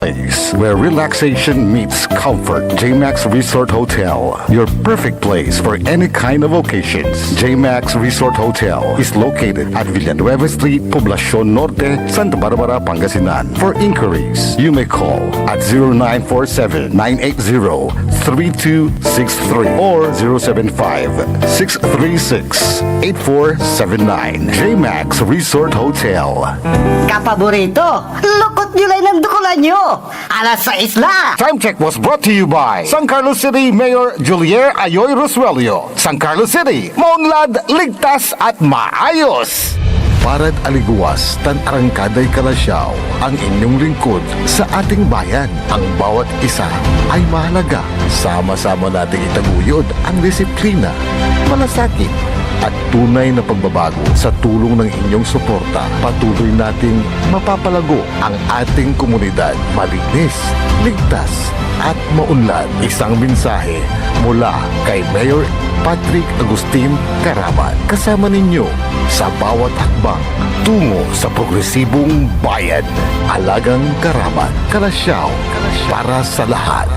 Place where relaxation meets comfort. JMax Resort Hotel, your perfect place for any kind of occasions. JMax Resort Hotel is located at Villanueva Street, Poblacion Norte, Santa Barbara, Pangasinan. For inquiries, you may call at 0947-980-3263 or 075-636-8479. JMax Resort Hotel. Kapaborito, lukot nyo lang ng dukulan nyo. Alas 6 na. Time check was brought to you by San Carlos City Mayor Julier Ayoy Rosuelio. San Carlos City, maunlad, ligtas at maayos. Parad aliguas, tan arangkaday kalasyaw, ang inyong lingkod sa ating bayan. Ang bawat isa ay mahalaga. Sama-sama nating itaguyod ang disiplina, malasakit, at tunay na pagbabago. Sa tulong ng inyong suporta, patuloy nating mapapalago ang ating komunidad. Malinis, ligtas, at maunlad. Isang mensahe mula kay Mayor Patrick Agustin Caraman. Kasama ninyo sa bawat hakbang tungo sa progresibong bayan. Alagang Caraman, Kalasyaw, para sa lahat.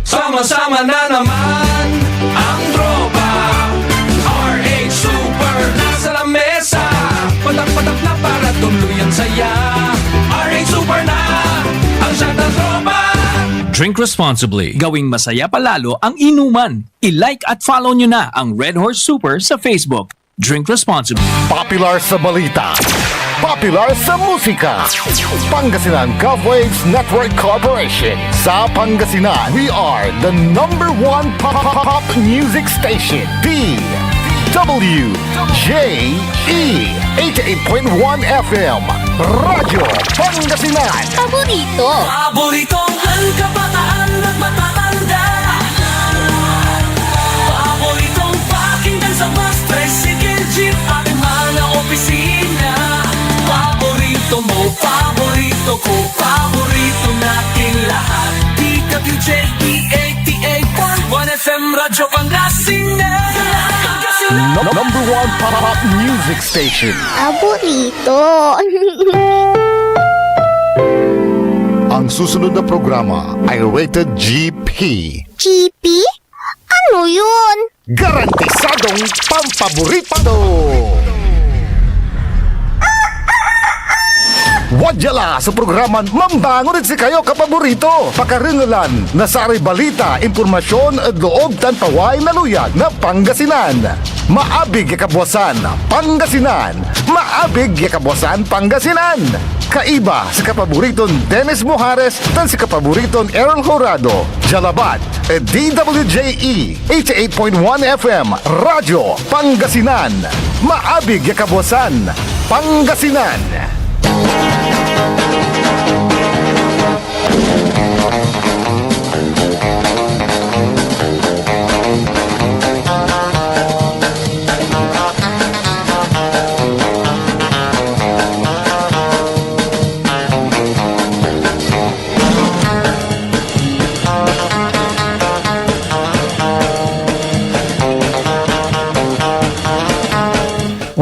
Sama-sama na naman ang tropa. RH Super nasa lamesa. Patak-patak na para tuloy ang saya. RH Super na ang siyang tropa. Drink responsibly. Gawing masaya palalo ang inuman. I-like at follow nyo na ang Red Horse Super sa Facebook. Drink responsibly. Popular sa balita, popular sa musika. Pangasinan Govwaves Network Corporation. Sa Pangasinan, we are the #1 pop music station. DWJE 88.1 FM Radyo Pangasinan. Paborito. Paboritong ang kabataan at matatanda. Paboritong pakinggan sa bus, tricycle, jeep at mga opisina. Paborito mo, paborito ko, paborito natin lahat. DWJE 88.1 FM Radyo Pangasinan. #1 pop music station. Paborito. Ang susunod na programa ay rated GP. GP? Ano yun? Garantisadong pampaborito! Wadyala sa programan Mambangon si kayo kapaborito. Pakaringalan na sari balita, impormasyon at loob tantaway na luyag na Pangasinan. Maabig yakabwasan Pangasinan. Maabig yakabwasan Pangasinan. Kaiba sa kapaboriton Dennis Mojares tan si kapaboriton Errol Horado. Jalabat at DWJE 88.1 FM Radyo Pangasinan. Maabig yakabwasan Pangasinan.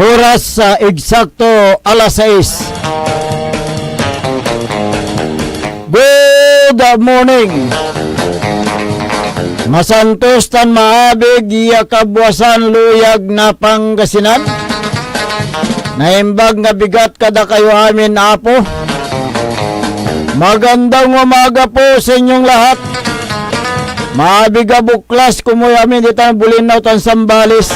Oras sa eksakto alas 6. Good morning. Masantos tan maabig iya kabwasan luyag na Pangasinan. Naimbag nga bigat kada kayo amin apo. Magandang umaga po sa inyong lahat. Maabig nga buklas kumoy amin ditang Bulinaw tan Sambales.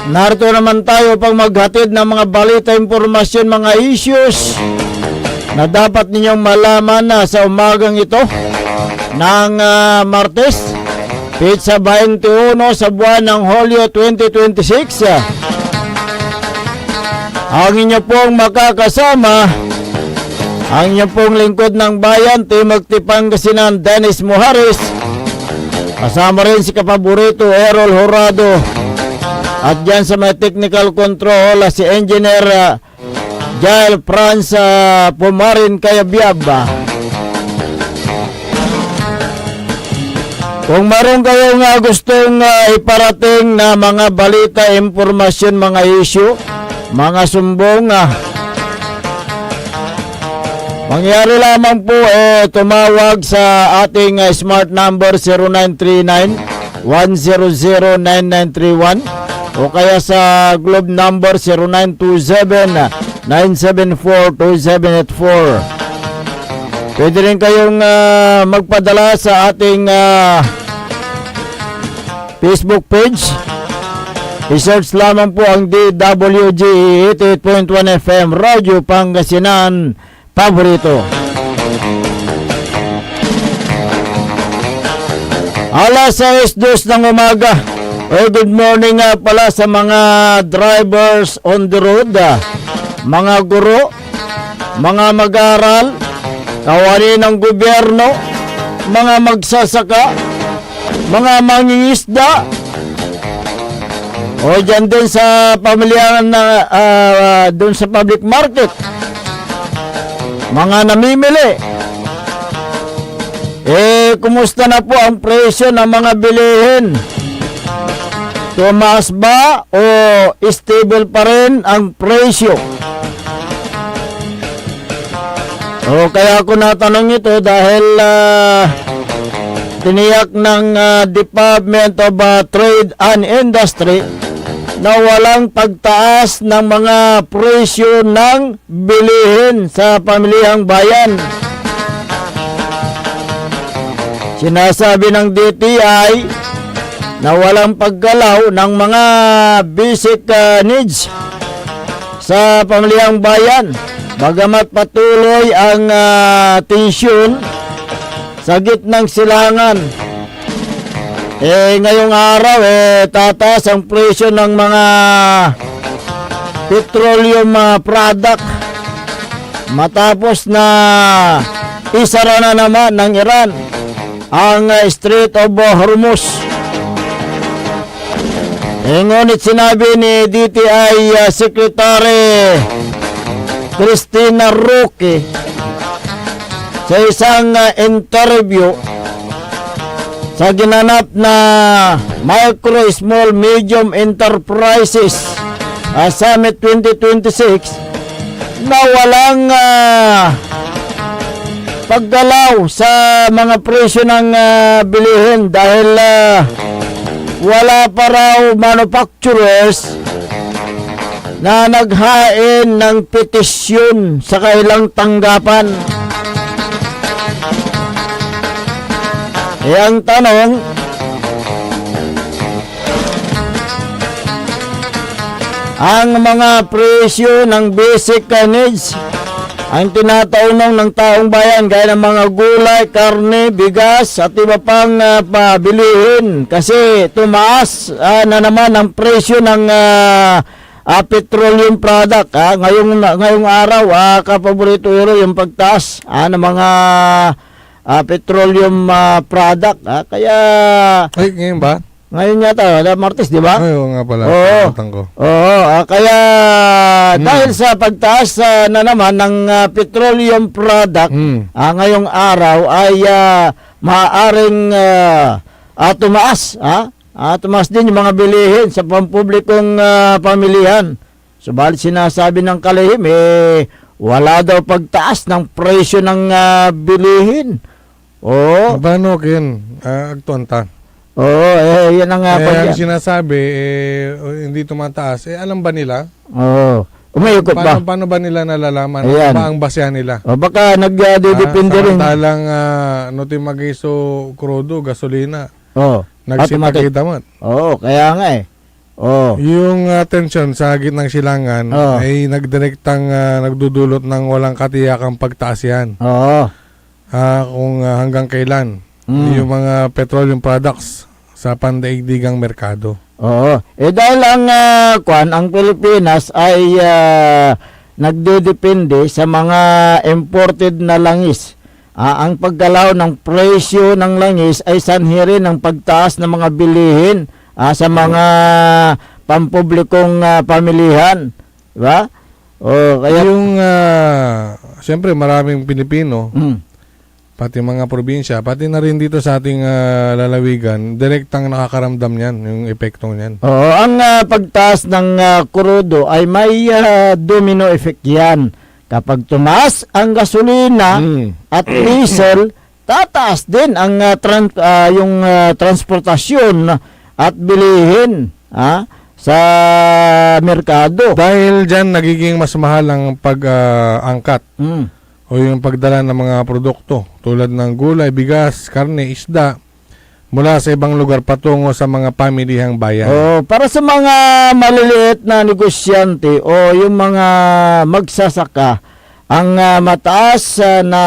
Narito naman tayo pang maghatid ng mga balita, impormasyon, mga issues na dapat ninyong malaman na sa umagang ito ng Martes, Pizza 21 sa buwan ng Hulyo 2026. Ang inyo pong makakasama, ang inyo pong lingkod ng bayan, Timog Pangasinan, Dennis Mojares. Kasama rin si kapaborito Errol Horado. At dyan sa may technical control, si Engineer Jael Franz Pumarin Kayabyab. Kung meron kayong gustong iparating na mga balita, impormasyon, mga issue, mga sumbong, Mangyari lamang po tumawag sa ating smart number 0939-100-9931 o kaya sa Globe number 0927-974-2784. Pwede rin kayong magpadala sa ating Facebook page. I-search lamang po ang DWG 88.1 FM Radio Pangasinan Paborito. Alas 6:02 ng umaga. Good morning nga pala sa mga drivers on the road, mga guro, mga mag-aaral, kawani ng gobyerno, mga magsasaka, mga mangingisda, o dyan din sa pamilyahan na dun sa public market, mga namimili. Kumusta na po ang presyo ng mga bilihin? Tumaas ba o stable pa rin ang presyo? Kaya ako natanong ito dahil tiniyak ng Department of Trade and Industry na walang pagtaas ng mga presyo ng bilihin sa pamilihang bayan. Sinasabi ng DTI na walang paggalaw ng mga basic needs sa pamilihang bayan, bagamat patuloy ang tensyon sa gitnang silangan. Ngayong araw tataas ang presyo ng mga petroleum product matapos na isara na naman ng Iran ang Strait of Hormuz. Ngunit sinabi ni DTI Secretary Cristina Roque sa isang interview sa ginanap na Micro, Small, Medium Enterprises Summit 2026 na walang paggalaw sa mga presyo ng bilihin dahil wala pa raw manufacturers na naghain ng petisyon sa kailang tanggapan. Ang tanong, ang mga presyo ng basic needs ang tinataunong ng taong bayan gaya ng mga gulay, karne, bigas at iba pang pabilihin kasi tumaas na naman ang presyo ng petroleum product. Ngayong araw, kapaborito yung pagtaas ng mga petroleum product. Kaya Ay, ngayon ba? ngayon yata, Martes, di ba? Ay, oo nga pala. Oo. Nakalimutan ko. Kaya dahil sa pagtaas na naman ng petroleum product ngayong araw ay maaaring tumaas. Tumaas din yung mga bilihin sa pampublikong pamilihan. Subalit sinasabi ng kalihim, wala daw pagtaas ng presyo ng bilihin. Paano, Ken? Agtuanta. Yan ang Ang sinasabi, hindi tumataas. Alam ba nila? Umayukot ba? Paano ba nila nalalaman? Ayan. Ano ba ang basehan nila? Baka nagdedepende rin. Samantalang notimagiso, krudo, gasolina. Automatic. Nagsitakidamat. Kaya nga Yung tension sa gitnang silangan ay nagdudulot ng walang katiyakang pagtaas yan. Kung hanggang kailan. Yung mga petroleum products sa pandaigdigang merkado. Dahil ang Pilipinas ay nagdedepende sa mga imported na langis. Ang paggalaw ng presyo ng langis ay sanhi rin ng pagtaas ng mga bilihin sa mga pampublikong pamilihan. Diba? Kaya yung siyempre maraming Pilipino, pati mga probinsya, pati na rin dito sa ating lalawigan, direktang nakakaramdam niyan, yung epektong niyan. Ang pagtaas ng krudo ay may domino effect yan. kapag tumaas ang gasolina at diesel, tataas din ang transportasyon at bilihin sa merkado. Dahil dyan, nagiging mas mahal ang pag-angkat o yung pagdala ng mga produkto tulad ng gulay, bigas, karne, isda mula sa ibang lugar patungo sa mga pamilihang bayan. Para sa mga maliliit na negosyante o yung mga magsasaka, ang mataas na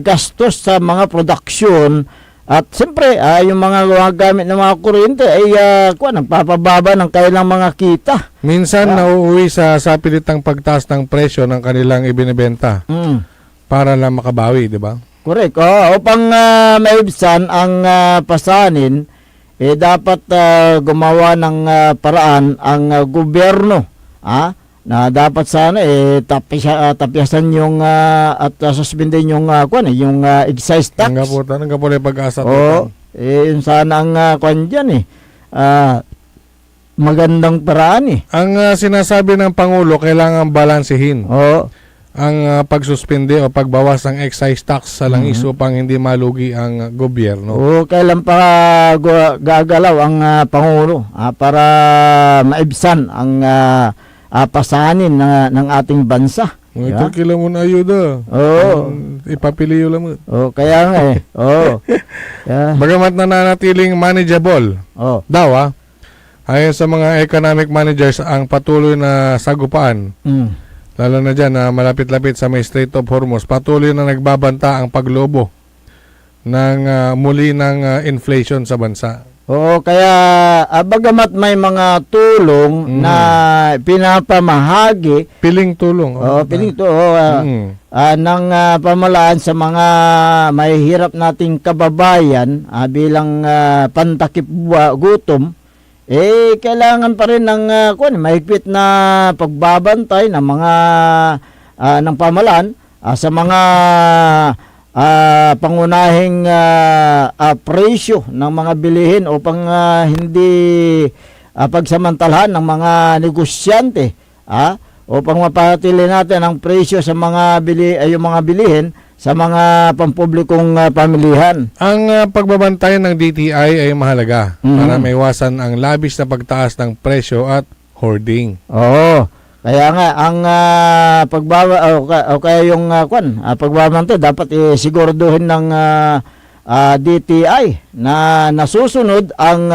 gastos sa mga produksyon at siyempre yung mga gumagamit ng mga kuryente ay nagpapababa ng kanilang mga kita. Minsan nauuwi sa sapilitang pagtaas ng presyo ng kanilang ibinebenta para lang makabawi, di ba? Correct. Upang maibsan ang pasanin, dapat gumawa ng paraan ang gobyerno na dapat sana tapyasan yung at suspendin yung yung excise tax. Hanggang po pag-asa. Yun sana ang dyan magandang paraan Ang sinasabi ng Pangulo, kailangan balansehin ang pagsuspende o pagbawas ng excise tax sa langis upang hindi malugi ang gobyerno. Kailan pa gagalaw ang Pangulo para maibsan ang pasanin ng ating bansa. Ito kila mo na ayuda. Ipapiliyo lang mo. Kaya nga Bagamat nananatiling manageable daw ayon sa mga economic managers ang patuloy na sagupaan. Lalo na dyan na malapit-lapit sa may Strait of Hormuz, patuloy na nagbabanta ang paglobo ng muli ng inflation sa bansa. Kaya bagamat may mga tulong na pinapamahagi, Piling tulong. ng pamalaan sa mga mahihirap nating kababayan bilang pantakip gutom, kailangan pa rin ng mahigpit na pagbabantay ng mga ng pamalaan sa mga pangunahing presyo ng mga bilihin upang hindi pagsamantalahan ng mga negosyante upang mapanatili natin ang presyo sa mga yung mga bilihin sa mga pampublikong pamilihan. Ang pagbabantay ng DTI ay mahalaga para maiwasan ang labis na pagtaas ng presyo at hoarding. Kaya nga ang pagbabantay dapat siguraduhin ng DTI na nasusunod ang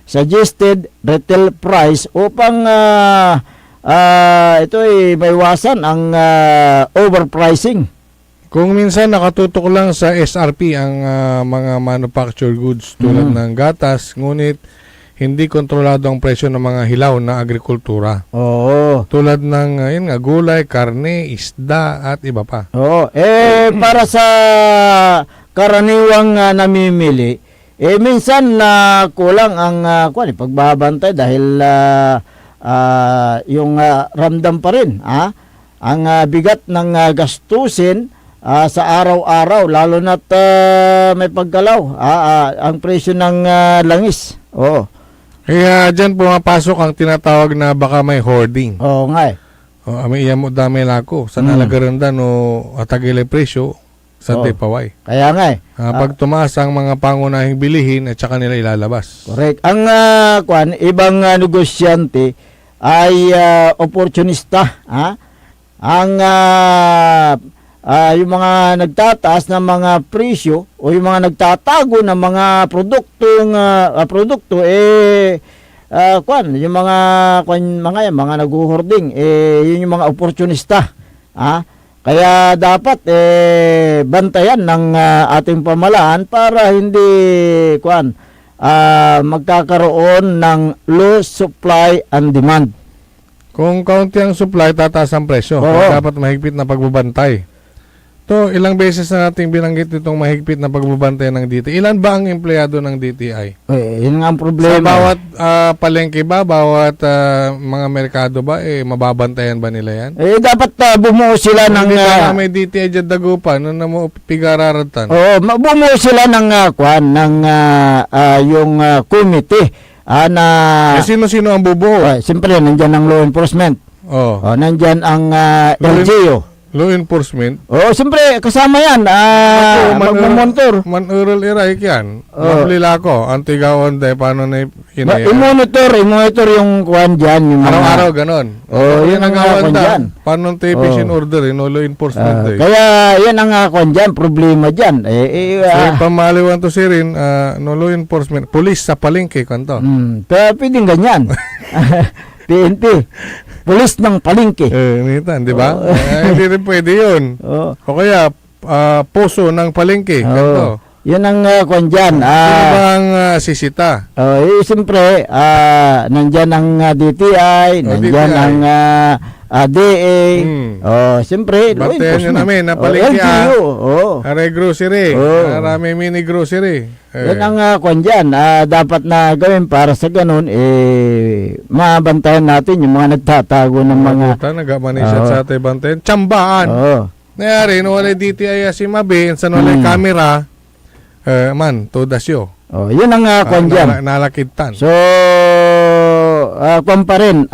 suggested retail price upang ito ay maiwasan ang overpricing. Kung minsan nakatutok lang sa SRP ang mga manufactured goods tulad ng gatas, ngunit hindi kontrolado ang presyo ng mga hilaw na agrikultura. Tulad ng gulay, karne, isda at iba pa. Para sa karaniwang namimili, minsan kulang ang pagbabantay dahil yung ramdam pa rin ang bigat ng gastusin sa araw-araw, lalo na't may paggalaw ang presyo ng langis. Kaya dyan pumapasok ang tinatawag na baka may hoarding. May iya mo dami lako sa nalagarandan o atagilay presyo sa paway. Kaya nga pag tumaas ang mga pangunahing bilihin at saka nila ilalabas. Correct. Ang ibang negosyante ay opportunista. Ang yung mga nagtataas ng mga presyo o yung mga nagtatago ng mga produkto yung mga naghuhording yun yung mga opportunista. Kaya dapat bantayan ng ating pamahalaan para hindi magkakaroon ng low supply and demand. Kung kaunti ang supply, tataas ang presyo. Dapat mahigpit na pagbabantay. Ilang beses na nating binanggit itong mahigpit na pagbabantay ng DTI. Ilan ba ang empleyado ng DTI? Yun nga ang problema. Sa bawat palengke ba, bawat mga merkado ba, mababantayan ba nila yan? Dapat bumuo sila ng... may DTI dyan dagupan, na mo pigararatan. Bumuo sila ng yung committee na... Sino-sino ang bubuo? Siyempre, nandiyan ang law enforcement. Oh. Nandyan ang Law LGU. Law enforcement. Siyempre, kasama yan. Magmamonitor. Man-ural iray yan. Mablila ko. Ang tigawan tayo, paano na I-monitor yung kuhan dyan. Yung mga, araw-araw ganon. Yun ang gawan kuhan ta. dyan. Paano tayo patient order, no? Law enforcement tayo. Kaya yan ang kuhan dyan, problema dyan. Pamaliwan to si rin, no law enforcement, police sa palengke, kanto. Kaya pwedeng ganyan. PNP. Pulis ng palengke. Nitan, di ba? Hindi rin pwede yun. O kaya, puso ng palengke, kanto. Yan ang kuhan dyan. Sino ba ang sisita? Siyempre, nandyan ang DTI, nandyan DTI. ang DA. Siyempre, Bantayan nyo namin na palengke, LGU. Aray grocery. Marami mini grocery. Yan ang kuhan dyan. Dapat na gawin para sa ganun, mabantayan natin yung mga nagtatago ng mga... Nagamanisat sa ating bantayan. Tsambaan. Nayari, no wala DTI si Mabi, sa walay camera, tudasyo. Yun ang kuhan dyan. Nalakitan. So, kuhan pa rin.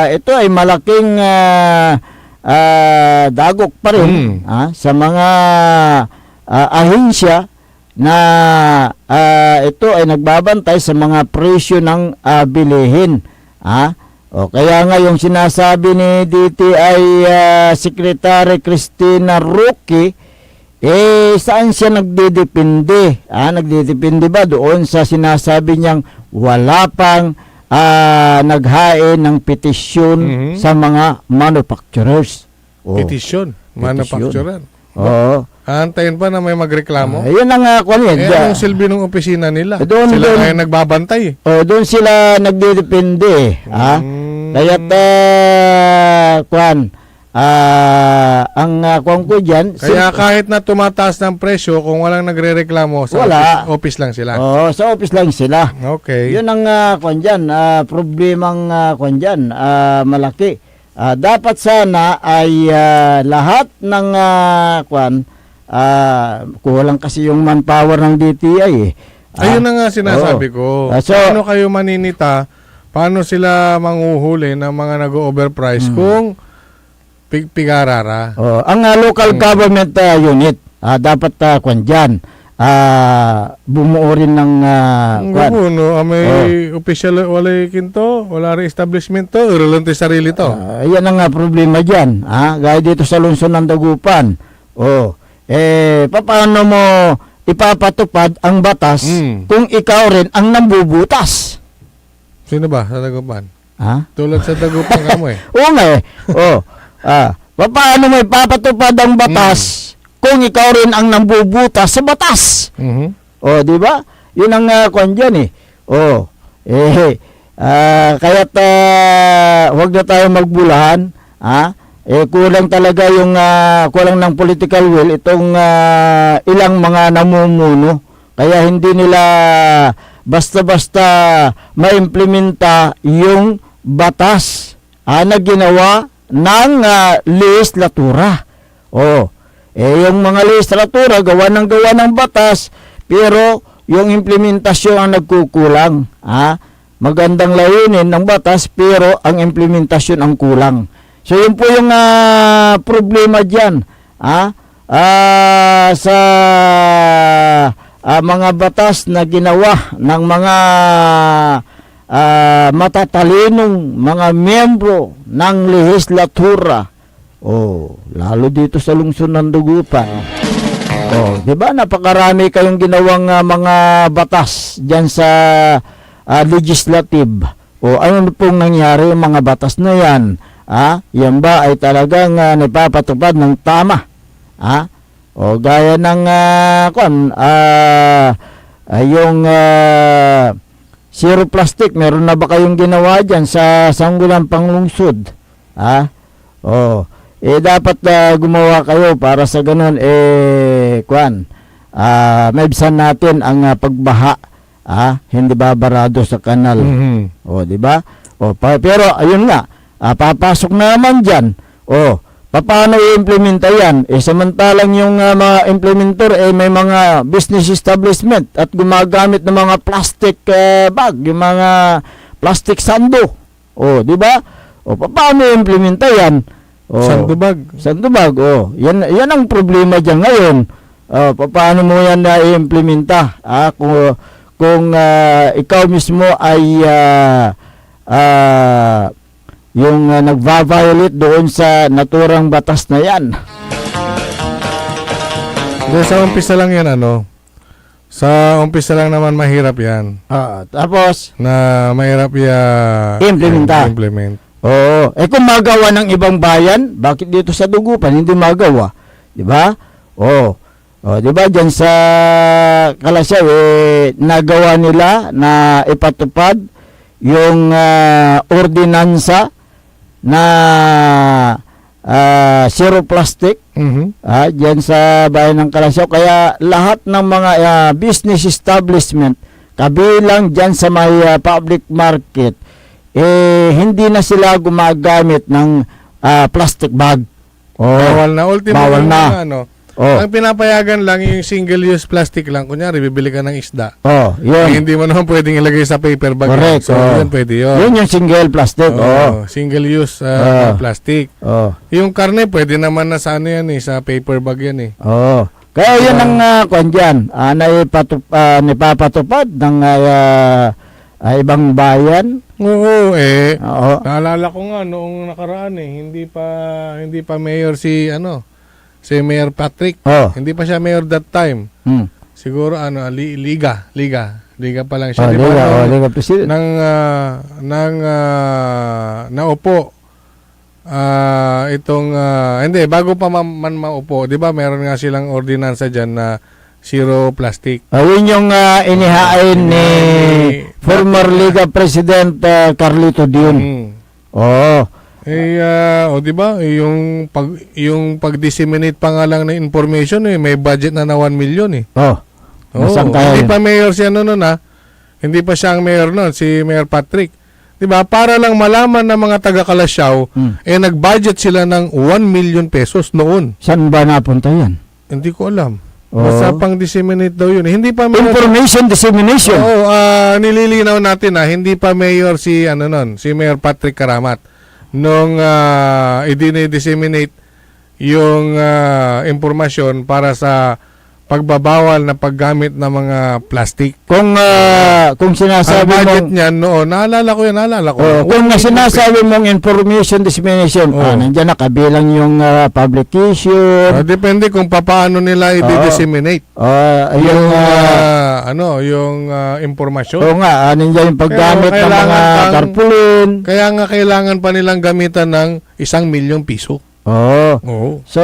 Ito ay malaking dagok pa rin sa mga ahensya na ito ay nagbabantay sa mga presyo ng bilihin. Kaya nga yung sinasabi ni DTI Secretary Cristina Roque, saan siya nagdidepende? Nagdidepende ba doon sa sinasabi niyang wala pang naghain ng petisyon sa mga manufacturers? Petisyon. Manufacturer. Antayin pa na may magreklamo. Yun ang kwan yan. Anong silbi ng opisina nila? Doon, Sila ay nagbabantay. Doon sila nagdidepende. Kaya't kwan, ang kwan ko dyan. Kaya kahit na tumataas ng presyo, kung walang nagre-reklamo, sa office lang sila. Sa office lang sila. Okay. Yun ang kwan dyan, problemang kwan dyan, malaki. Dapat sana ay lahat ng kwan, kulang kasi yung manpower ng DTI. Ayun na nga sinasabi ko. Paano kayo maninita? Paano sila manguhuli ng mga nag-overprice kung pigarara? Ang local government unit, dapat kwan dyan, bumuo rin ng kwan. May official, wala kinto, wala rin establishment to, irelante sarili to. Yan ang problema dyan. Gaya dito sa lungsod ng Dagupan. Paano mo ipapatupad ang batas kung ikaw rin ang nambubutas? Sino ba sa Dagupan? Ha? Tulad sa Dagupan ka mo Oo nga paano mo ipapatupad ang batas kung ikaw rin ang nambubutas sa batas? Di ba? Yun ang kwan dyan kaya't huwag na tayo magbulahan. Kulang talaga yung kulang ng political will itong ilang mga namumuno, kaya hindi nila basta-basta maimplementa yung batas na ginawa ng legislatura. Yung mga legislatura gawa ng batas, pero yung implementasyon ang nagkukulang. Magandang layunin ng batas, pero ang implementasyon ang kulang. So yun po yung problema dyan sa mga batas na ginawa ng mga matatalinong mga miyembro ng legislatura. Lalo dito sa lungsod ng Dagupan. Di ba napakarami kayong ginawang mga batas diyan sa legislative. Ano pong nangyari yung mga batas na yan? Yan ba ay talagang napapatupad ng tama? Gaya ng yung zero plastic, meron na ba kayong ginawa dyan sa Sangguniang Panglungsod? Dapat gumawa kayo para sa ganun, maibsan natin ang pagbaha. Hindi babarado sa kanal. Di ba? Pero ayun nga, papasok na naman dyan. Paano i-implementa yan? Samantalang yung mga implementer may mga business establishment at gumagamit ng mga plastic bag, yung mga plastic sando. Di ba? O paano implementa yan? O, Sandubag. Sandubag, yan ang problema diyan ngayon. Paano mo yan na i-implementa? Kung ikaw mismo ay yung nagva-violate doon sa naturang batas na yan. Dahil sa umpisa lang yan, sa umpisa lang naman mahirap yan. Tapos, Na mahirap implement. Oo. Kung magawa ng ibang bayan, bakit dito sa Dugupan hindi magawa? 'Di ba? Di ba diyan sa Kalasyaw nagawa nila na ipatupad yung ordinansa na zero plastic diyan sa bayan ng Kalasyaw. Kaya lahat ng mga business establishment kabilang diyan sa may public market hindi na sila gumagamit ng plastic bag. Bawal na. Ultimo bawal na. Ang pinapayagan lang yung single-use plastic lang. Kunyari, bibili ka ng isda. Yun. Hindi mo naman pwedeng ilagay sa paper bag. Correct. So, yun pwede yun. Yun yung single plastic. Single-use plastic. Yung karne, pwede naman na sa ano yan sa paper bag yan Kaya yun ang kwan dyan. Nipapatupad ng ibang bayan. Oo. Naalala ko nga noong nakaraan hindi pa mayor si Mayor Patrick. Hindi pa siya mayor that time. Siguro Liga pa lang siya. Liga President. Naupo hindi bago pa man maupo, 'di ba? Meron nga silang ordinansa diyan na zero plastic. Yun yung inihain ni former Liga President Carlito Dion. Di ba? Yung pag-disseminate pa nga lang ng information may budget na 1 million Hindi pa mayor siya noon Hindi pa siya ang mayor noon, si Mayor Patrick. 'Di ba? Para lang malaman ng mga taga Kalasyaw, nag-budget sila ng 1 million pesos noon. Saan ba napunta yan? Hindi ko alam. Basta pang-disseminate daw yun. Hindi pa mayor. Information dissemination. Nililinaw natin hindi pa mayor si Mayor Patrick Karamat. Nung i-disseminate yung impormasyon para sa pagbabawal na paggamit ng mga plastic. Kung sinasabi ang budget mong niyan noon, naalala ko. Kung sinasabi mong information dissemination, nandiyan na kabilang yung publication. Depende kung paano nila i-disseminate. Yung impormasyon. Nandiyan yung paggamit ng mga tarpaulin. Kaya nga kailangan pa nilang gamitan ng 1 milyong piso. So,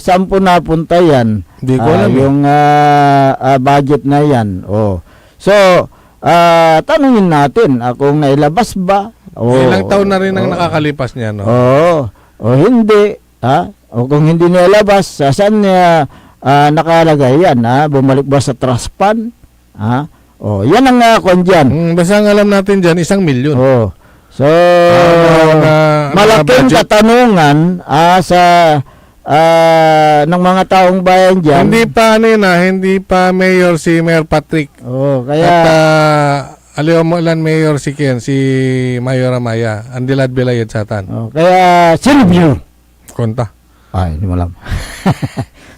saan po napunta yan? Hindi ko alam. Yung budget na yan. So, tanungin natin kung nailabas ba. Ilang taon na rin ang nakakalipas niya, hindi. O kung hindi nailabas, saan nakalagay yan? Bumalik ba sa trust fund? Yan ang kwan dyan. Basta ang alam natin dyan, 1 milyon. So, malaking katanungan ng mga taong bayan dyan. Hindi pa mayor si Mayor Patrick. Kaya aliw mo lang mayor si Mayor Amaya. Andilad Bilayed Satan. Kaya silvio. Konta. Ay, hindi mo alam.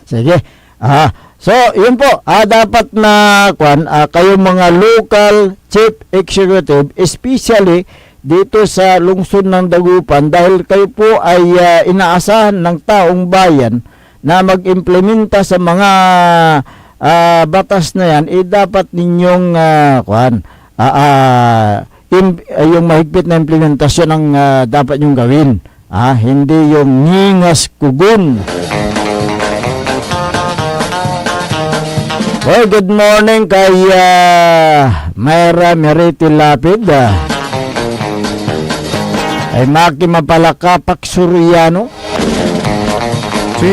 Sige. So, yun po. Dapat na kayong mga local chief executive, especially dito sa lungsod ng Dagupan, dahil kayo po ay inaasahan ng taong bayan na mag-implementa sa mga batas na yan, dapat ninyong yung mahigpit na implementasyon ang dapat nyong gawin. Hindi yung ngingas kugun. Well, good morning kay Mayra Meriti Lapid. Ay Maki Mapalakapak Suriano. Si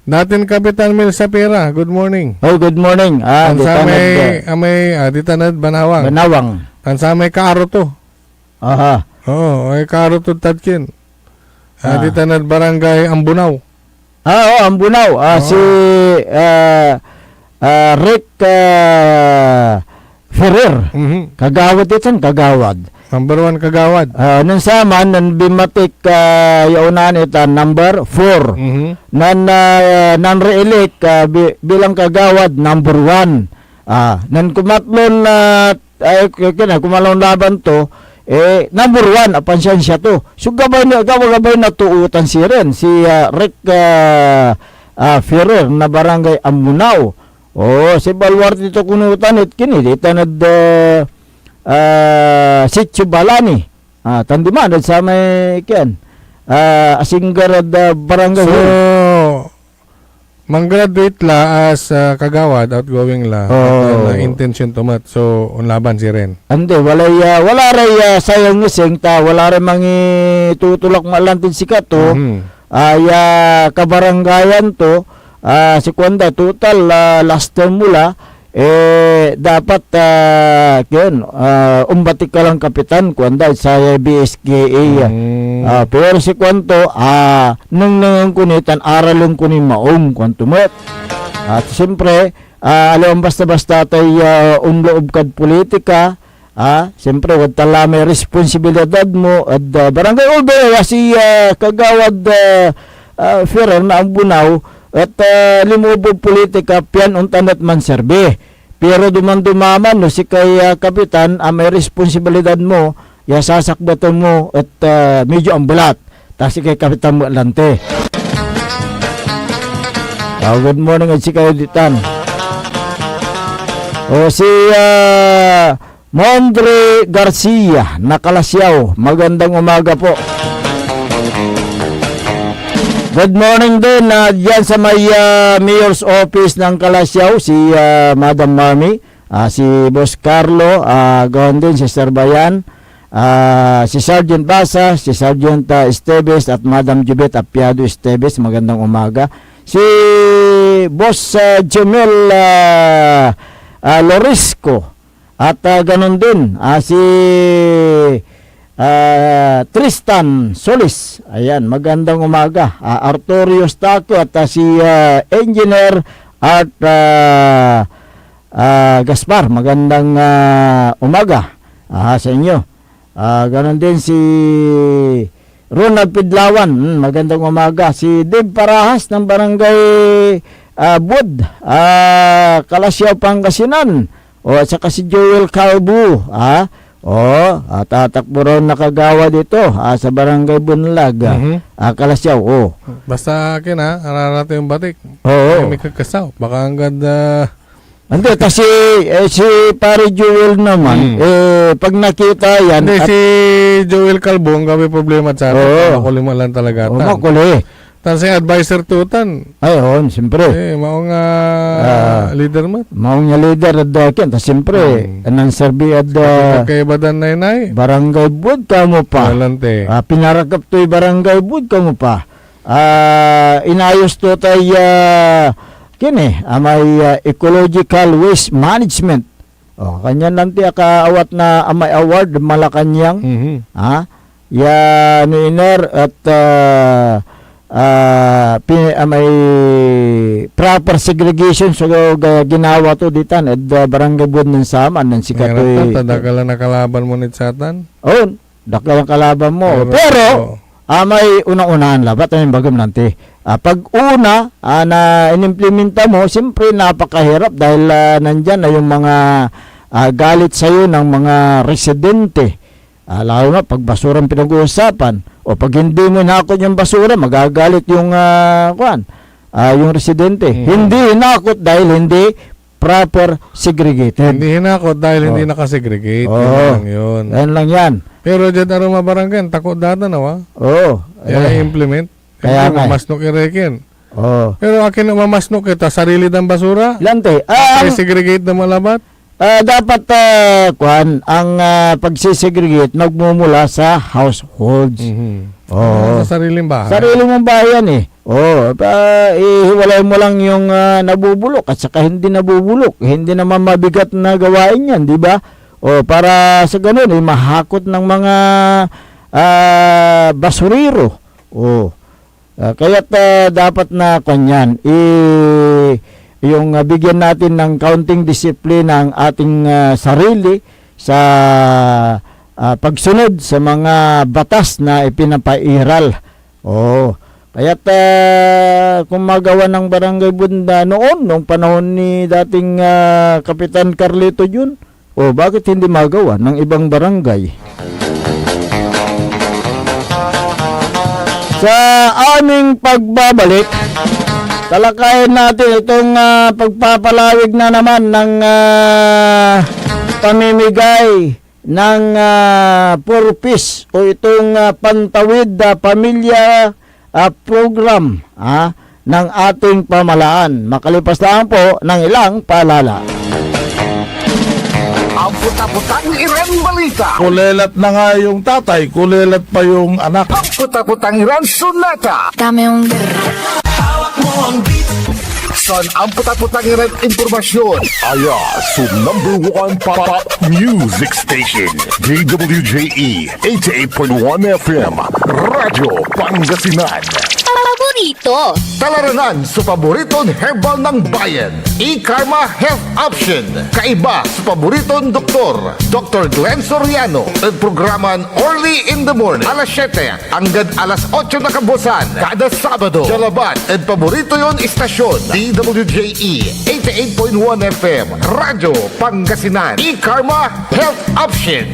dating Kapitan Mel Sapera. Good morning. Good morning. Ditanad Banawang. Tansamay Karoto. Ay Karoto Tadkin. Ditanad Barangay Ambunaw. Ambunaw. Si Rick Ferrer. Kagawad ito, kagawad. Number 1 kagawad. Nan saman, nan bimatik yaunan ita number 4. Mhm. Nan re-elect bilang kagawad number 1. Nan kumatlon kumalon laban to, number 1 apan siya to. So gabay na tuutan si Ren, si Rick Ferrer na barangay Amunao. Si Balwarte ito kunutan it kini dito Sitio Balani. Tandiman sa may kian. Asinggarad barangay. So, mang-graduate la as kagawad, outgoing la. Oh. Intention to mat. So, unlaban si Ren. Ande wala ray sayang ngising ta, wala ray mangi tutulak malantin sikat to. Kabarangayan to, si Kwanda total last term mula dapat umbatik ka lang kapitan Kwanda sa BSKA. Pero si Kwanto nang kunitan aralong kunin maong Kwanto met. At siyempre alam basta-basta tay unloob kad politika. Siyempre wag tala may responsibilidad mo at barangay Ulbe si kagawad Ferrer na ang bunaw at limubog politika pian untanat man serbe. Pero duman-dumaman no si kay kapitan may responsibilidad mo ya sasakbatan mo at medyo ambulat. Tas si kay kapitan mo lante. Good morning at si kayo ditan. Si Mondre Garcia Nakalasyaw. Magandang umaga po. Good morning din diyan sa may mayor's office ng Kalasyaw, si Madam Marmy, si Boss Carlo, gawin din si Sir Bayan, si Sergeant Basa, si Sergeant Esteves at Madam Jubet Apiado Esteves. Magandang umaga. Si Boss Jemel Lorisco at ganun din si Tristan Solis. Ayan, magandang umaga. Arturo Staco at si Engineer Art Gaspar. Magandang umaga sa inyo. Ganon din si Ronald Pidlawan. Magandang umaga. Si Dave Parahas ng barangay Bud, Kalasyaw, Pangasinan. At saka si Joel Calbu. Tatakbo ron nakagawa dito sa barangay Bunlag, Kalasyaw. Basta akin ararato yung batik. May kakasaw. Baka hanggang hindi, kasi si Pare Joel naman, pag nakita yan... Hindi, si Joel Calvo, ang gabi problema sa atin. Makuli mo lang talaga. Makuli. Tan si advisor tutan. Ayun, siyempre. Maong leader mo. Maong nga leader at dakin. Tapos siyempre, anang serbi at kay badan na barangay Bud ka mo pa. Walante. Pinarakap to'y barangay Bud ka mo pa. Inayos to tayo may ecological waste management. Kanya nanti akaawat na may award Malacanang. Iner at may proper segregation so ginawa to ditan at barangay Bud ng Saman ng sikatoy. Tadakala na kalaban mo ni Satan? Dakala kalaban mo. Pero may unang-unahan labat ang bagam nanti. Pag una na inimplementa mo, siyempre napakahirap dahil nandyan na yung mga galit sa'yo ng mga residente. Lalo na pag basura ang pinag-uusapan o pag hindi mo hinakot yung basura, magagalit yung yung residente. Hindi hinakot dahil hindi proper segregated. Hindi hinakot dahil hindi nakasegregate. Yun. Yan lang yan. Pero dyan arong mabaranggan, takot data na i-implement. Kaya nga. Mamasnok i-reken. Pero akin mamasnok kita, sarili ng basura? Lante. segregate na malabat? Dapat ang pagsisegregate magmumula sa households. Sa sariling bahay. Sarili mong bahay yan ihiwalay mo lang yung nabubulok at saka hindi nabubulok. Hindi naman mabigat na gawain yan, di ba? Para sa ganun, mahakot ng mga basuriro. Kaya't dapat na kanyan yung bigyan natin ng counting discipline ang ating sarili sa pagsunod sa mga batas na ipinapairal. Kaya't kung magawa ng Barangay Bunda noong panahon ni dating Kapitan Carlito Jun, bakit hindi magawa ng ibang barangay? Sa aming pagbabalik, talakayin natin itong pagpapalawig na naman ng pamimigay ng purpose o itong Pantawid Pamilya program ng ating pamalaan. Makalipas lang po ng ilang paalala. Ang puta-putang Iran balita. Kulelat na nga yung tatay, kulelat pa yung anak. Ang puta-putang Iran sunata. Hawak mo ang beat. Son ang puta-putang Iran impormasyon. Aya sa #1 pop music station. DWJE 88.1 FM. Radyo Pangasinan. Paborito. Talaranan sa paboritong herbal ng bayan. E-Karma Health Option. Kaiba sa paboritong doktor. Dr. Glenn Soriano. At programan Early in the Morning. Alas 7 hanggang alas 8 na kabusan. Kada Sabado. Jalabat at paborito yon istasyon. DWJE 88.1 FM. Radyo Pangasinan. E-Karma Health Option.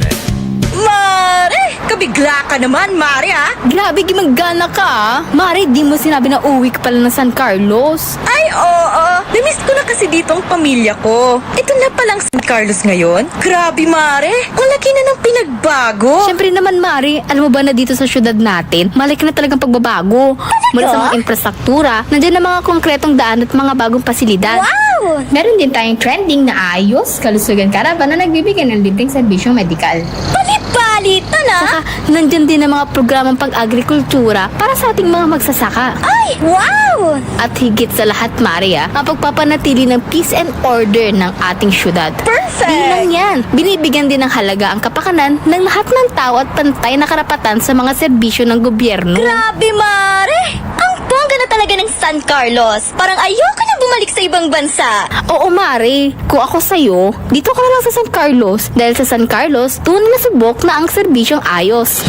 Mare! Kabigla ka naman, Mare, ha? Grabe, gimagana ka. Mari, di mo sinabi na uwi ka pala ng San Carlos. Ay, oo. Namiss ko na kasi dito ang pamilya ko. Ito na palang San Carlos ngayon. Grabe, Mare. Ang laki na ng pinagbago. Siyempre naman, Mari, alam mo ba na dito sa syudad natin, malaki na talagang pagbabago. Mula sa mga infrastruktura, nandiyan na mga konkretong daan at mga bagong pasilidad. Wow! Meron din tayong trending na ayos, kalusugan karavan na nagbibigay ng libreng serbisyong medikal. Palit-palita na! Saka, nandyan din ang mga programang pag-agrikultura para sa ating mga magsasaka. Ay, wow! At higit sa lahat, Maria, ang pagpapanatili ng peace and order ng ating syudad. Perfect! Di lang yan, binibigyan din ng halaga ang kapakanan ng lahat ng tao at pantay na karapatan sa mga serbisyo ng gobyerno. Grabe, Mare! Ang bongga na talaga ng San Carlos. Parang ayoko na bumalik sa ibang bansa. Oo, Mari. Kung ako sa'yo, dito ka na lang sa San Carlos. Dahil sa San Carlos, tunay na subok na ang serbisyong ayos.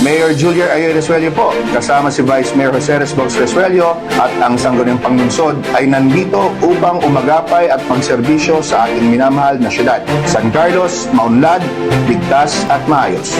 Mayor Julier Ayoy Resuello po, kasama si Vice Mayor Jose Resbox Resuello at ang Sangguniang Panglungsod ay nandito upang umagapay at magserbisyo sa ating minamahal na syudad. San Carlos, maunlad, ligtas at maayos.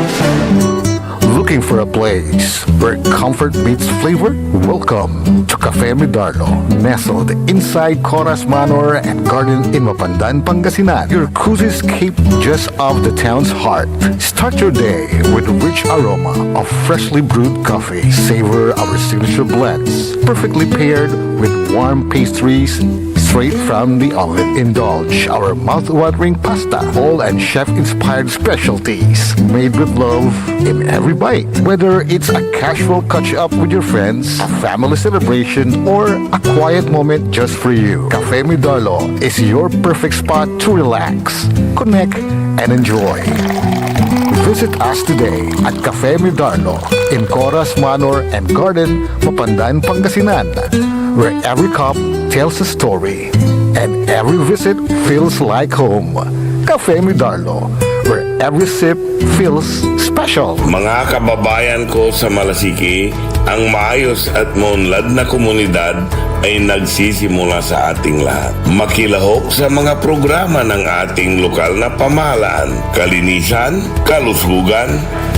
Looking for a place where comfort meets flavor? Welcome to Cafe Medardo, nestled inside Coras Manor and Garden in Mapandan, Pangasinan. Your cozy escape just off the town's heart. Start your day with a rich aroma of freshly brewed coffee. Savor our signature blends, perfectly paired with warm pastries straight from the oven. Indulge our mouth-watering pasta, all and chef-inspired specialties made with love in every bite. Whether it's a casual catch-up with your friends, a family celebration, or a quiet moment just for you, Cafe Medardo is your perfect spot to relax, connect, and enjoy. Visit us today at Cafe Medardo in Coras Manor and Garden, Mapandan, Pangasinan, where every cup tells a story and every visit feels like home. Cafe Medardo, where every sip feels special. Mga kababayan ko sa Malasiki, ang maayos at maunlad na komunidad ay nagsisimula sa ating lahat. Makilahok sa mga programa ng ating lokal na pamahalaan, kalinisan, kalusugan,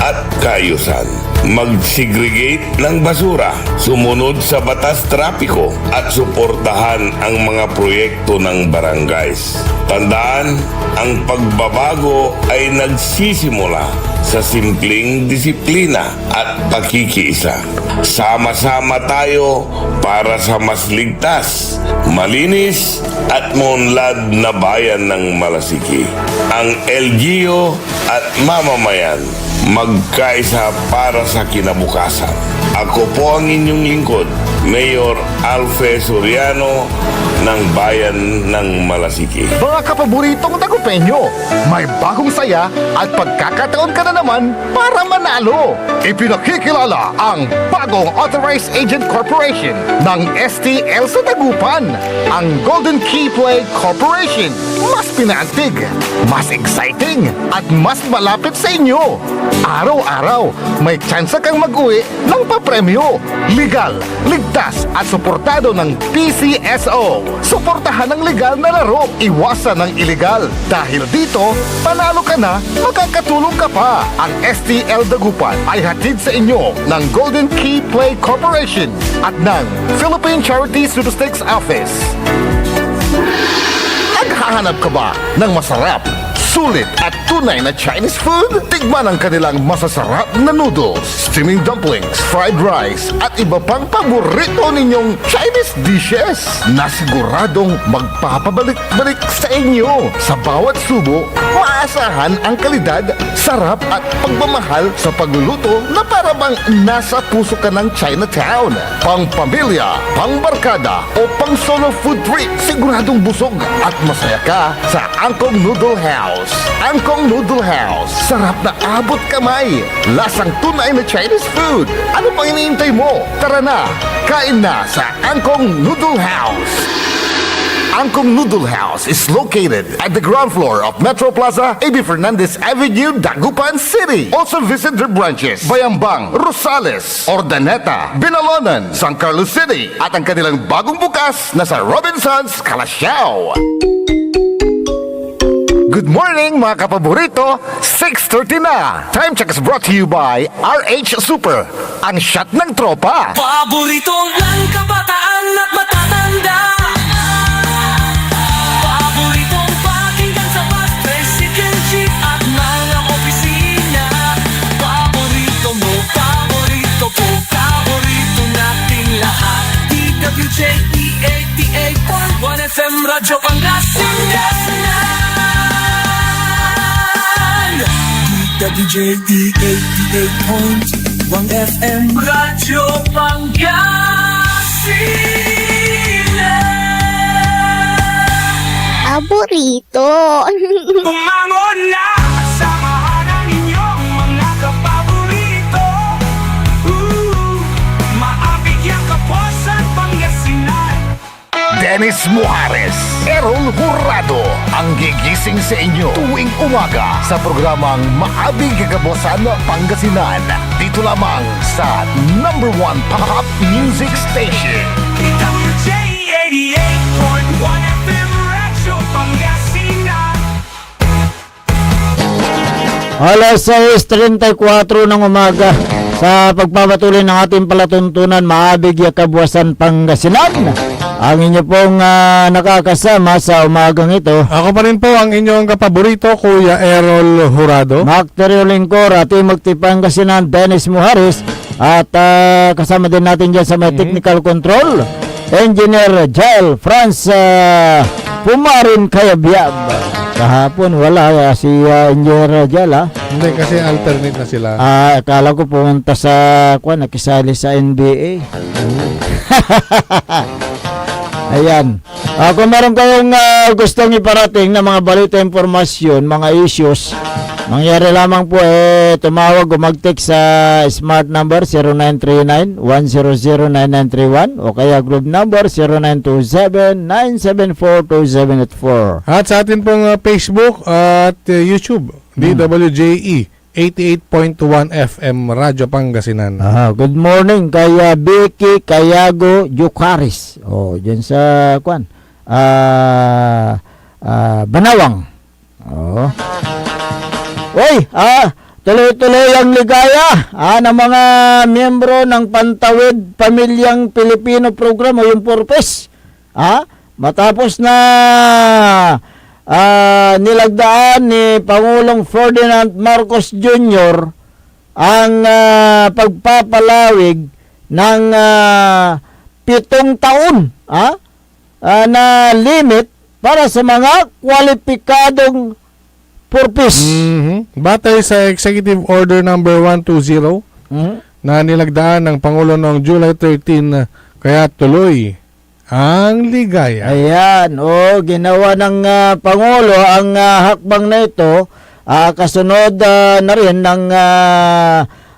at kaayusan. Mag-segregate ng basura, sumunod sa batas trapiko, at suportahan ang mga proyekto ng barangays. Tandaan, ang pagbabago ay nagsisimula sa simpleng disiplina at pakikiisa. Sama-sama tayo para sa mas ligtas, malinis at maunlad na bayan ng Malasiki. Ang LGU at mamamayan magkaisa para sa kinabukasan. Ako po ang inyong lingkod, Mayor Alfe Soriano, ng bayan ng Malasiki. Mga kapaboritong Dagupenyo, may bagong saya at pagkakataon ka na naman para manalo. Ipinakikilala ang bagong Authorized Agent Corporation ng STL sa Dagupan, ang Golden Key Play Corporation. Mas pinaantig, mas exciting, at mas malapit sa inyo. Araw-araw, may tsansa kang mag-uwi ng papremyo. Legal, ligtas at suportado ng PCSO. Suportahan ng legal na laro, iwasan ng illegal. Dahil dito, panalo ka na, makakatulong ka pa. Ang STL Dagupan ay hatid sa inyo ng Golden Key Play Corporation at ng Philippine Charity Statistics Office. Naghahanap ka ba ng masarap, sulit at tunay na Chinese food? Tikman ang kanilang masasarap na noodles, steaming dumplings, fried rice at iba pang paborito ninyong Chinese dishes na siguradong magpapabalik-balik sa inyo. Sa bawat subo, maasahan ang kalidad, sarap at pagmamahal sa pagluluto na para bang nasa puso ka ng Chinatown. Pang pamilya, pang barkada o pang solo food trip, siguradong busog at masaya ka sa Angkong Noodle House. Angkong Noodle House. Sarap na abot kamay. Lasang tunay na Chinese food. Ano pang iniintay mo? Tara na, kain na sa Angkong Noodle House. Angkong Noodle House is located at the ground floor of Metro Plaza, A.B. Fernandez Avenue, Dagupan City. Also visit their branches, Bayambang, Rosales, Ordaneta, Binalonan, San Carlos City, at ang kanilang bagong bukas na sa Robinsons, Calasiao. Good morning mga kapaborito, 6:30 na. Time check is brought to you by RH Super, ang shot ng tropa. Paboritong lang kabataan at matatanda. Paboritong pakinggan sa bus, tricycle, jeep at mga opisina. Paborito mo, paborito ko, paborito nating lahat. DWJE 88.1 FM Radyo Pangasinan. WJD 88.1 FM Radyo Pangasinan. Paborito. Bumangon na, samahan ang inyong mga kapaborito. Maabigyang kapusan Pangasinan. Dennis Muhares, Errol Jurado, ang gigising sa inyo tuwing umaga sa programang Maabig Kagabosan Pangasinan. Dito lamang sa #1 Pop Music Station. WJ 88.1 FM Radyo Pangasinan. Alas 6:34 ng umaga sa pagpapatuloy ng ating palatuntunan Maabig Kabuasan Pangasinan. Ang inyo pong nakakasama sa umagang ito. Ako pa rin po ang inyong kapaborito, Kuya Errol Jurado. Macterio Lingcor, Timog Pangasinan, Dennis Muhares. At kasama din natin dyan sa may technical control, Engineer Jael Franz Pumarin Kayabyab. Kahapon wala si Engineer Jael Hindi kasi alternate na sila. Akala ko pumunta sa nakisali sa NBA. Ayan. Kung meron kayong gustong iparating na mga balita, informasyon, mga issues, mangyari lamang po tumawag o mag-text sa smart number 0939-100-9931 o kaya group number 0927-974-2784. At sa atin pong Facebook at YouTube, DWJE 88.1 FM Radyo Pangasinan. Good morning kay Vicky Cayago Yucaris. Diyan sa Banawang. Tuloy-tuloy ang ligaya ng mga miyembro ng Pantawid Pamilyang Pilipino Program o yung Purpose. Matapos na nilagdaan ni Pangulong Ferdinand Marcos Jr. ang pagpapalawig ng 7 taon na limit para sa mga kwalipikadong purpose. Batay sa Executive Order number 120 na nilagdaan ng Pangulo noong July 13, kaya tuloy ang ligaya. Ayan, ginawa ng Pangulo ang hakbang na ito, kasunod na rin ng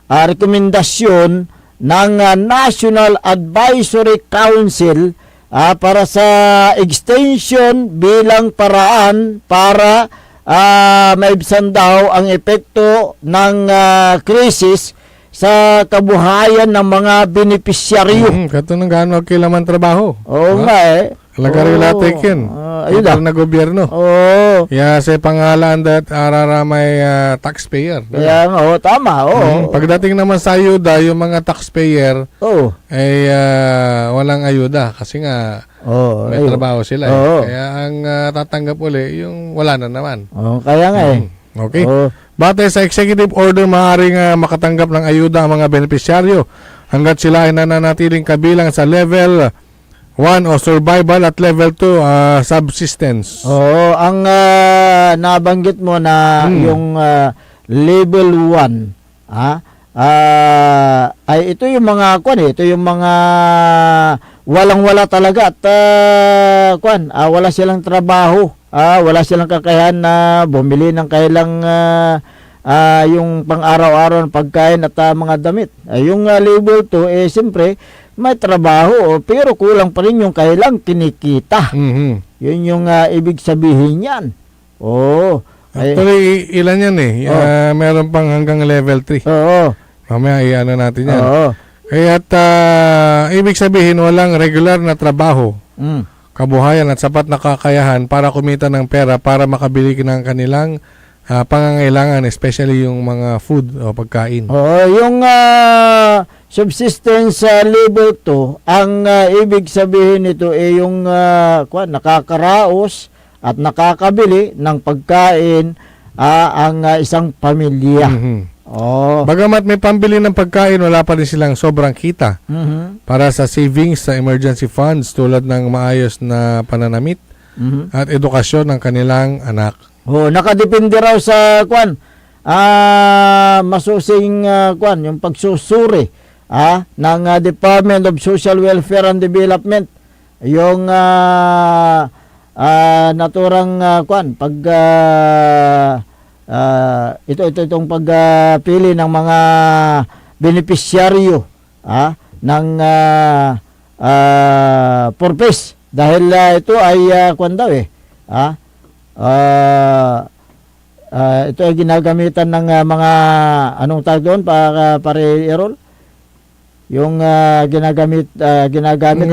rekomendasyon ng National Advisory Council para sa extension bilang paraan para maibsan daw ang epekto ng krisis sa kabuhayan ng mga benepisyaryo. Kato nang gaano kailaman trabaho. Oo nga Lagari latik yun. ayun na gobyerno. Oo. Ya sa pangalan that araramay taxpayer. Kaya nga, tama. Pagdating naman sa ayuda, yung mga taxpayer ay walang ayuda kasi nga may trabaho sila. Kaya ang tatanggap uli, yung wala na naman. Kaya nga Okay. Batay sa executive order, maaaring makatanggap ng ayuda ang mga benepisyaryo hanggat sila ay nananatiling kabilang sa level 1 o survival at level 2 subsistence. Ang nabanggit mo na yung level 1, ay ito yung mga ito yung mga walang-wala talaga at wala silang trabaho. Wala silang kakayahan na bumili ng kailang yung pang-araw-araw ng pagkain at mga damit. Yung level 2, siyempre, may trabaho, pero kulang pa rin yung kailang kinikita. Yun yung ibig sabihin yan. Actually, ilan yan meron pang hanggang level 3. Mamaya i-ano natin yan. Kaya't ibig sabihin, walang regular na trabaho. Kabuhayan at sapat na kakayahan para kumita ng pera para makabili ng kanilang pangangailangan, especially yung mga food o pagkain. Yung subsistence level 2, ang ibig sabihin nito ay yung nakakaraos at nakakabili ng pagkain ang isang pamilya. Bagamat may pambili ng pagkain, wala pa rin silang sobrang kita para sa savings sa emergency funds tulad ng maayos na pananamit at edukasyon ng kanilang anak. Nakadepende raw sa masusing yung pagsusuri ng Department of Social Welfare and Development, yung naturang pag itong pagpili ng mga benepisyaryo ng purpose, dahil ito ay ito ay ginagamitan ng mga anong tawag doon para i-roll yung ginagamit ng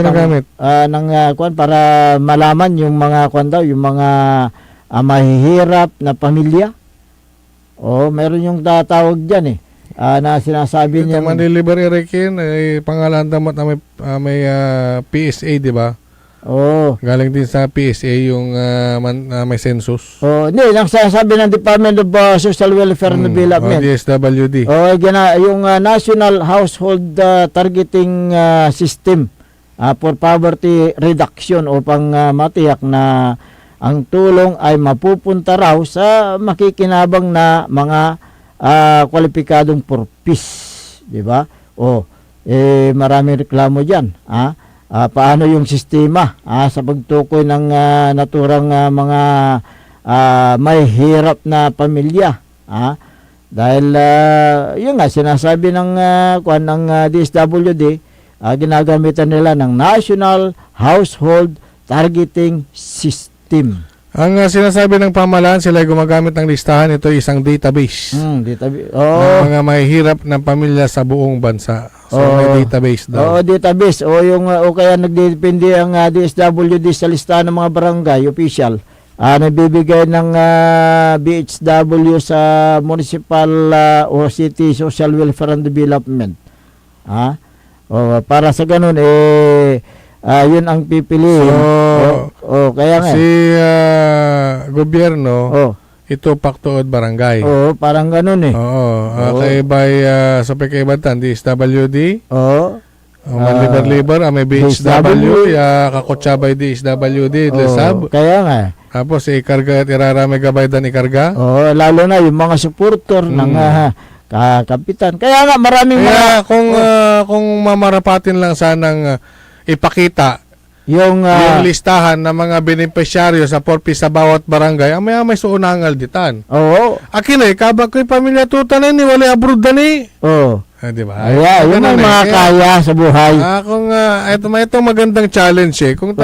para malaman yung mga yung mga mahihirap na pamilya. Meron yung tatawag diyan na sinasabi niya Manilibre Rekin ay pangalan damat na may PSA, di ba? Galing din sa PSA yung may census. Hindi, lang sabi ng Department of Social Welfare and Development. DSWD. Yung National Household Targeting System for Poverty Reduction, upang matiyak na ang tulong ay mapupunta raw sa makikinabang na mga kwalipikadong purpose, di ba? Maraming reklamo diyan. Paano yung sistema sa pagtukoy ng naturang mga may hirap na pamilya, dahil yun nga sinasabi ng DSWD, ginagamitan nila ng National Household Targeting System. Ang sinasabi ng pamahalaan, sila ay gumagamit ng listahan. Ito ay isang database ng mga mahihirap na pamilya sa buong bansa. So may database daw. Database. Kaya nagdepende ang DSWD sa listahan ng mga barangay official. Nagbibigay ng BHW sa municipal o city social welfare and development. Para sa ganun yun ang pipiliin. Kaya nga si gobyerno ito paktuod barangay. Parang ganun kay by sa pagkaibatan DSWD. Manliber-liber may BHW, kakutsabay DSWD, lesab. Kaya nga. Tapos ikarga at irarami gabay dan ikarga. Lalo na yung mga supporter ng kapitan. Kaya nga maraming kung mamarapatin lang sanang ipakita yung listahan ng mga benepisyaryo sa porpis sa bawat barangay, may suunangal ditan. Oo. Akin kabag ko'y pamilya tuta na ni, wala abroad na ni. Oo. Di ba? Yun ang mga kaya sa buhay. Kung itong magandang challenge kung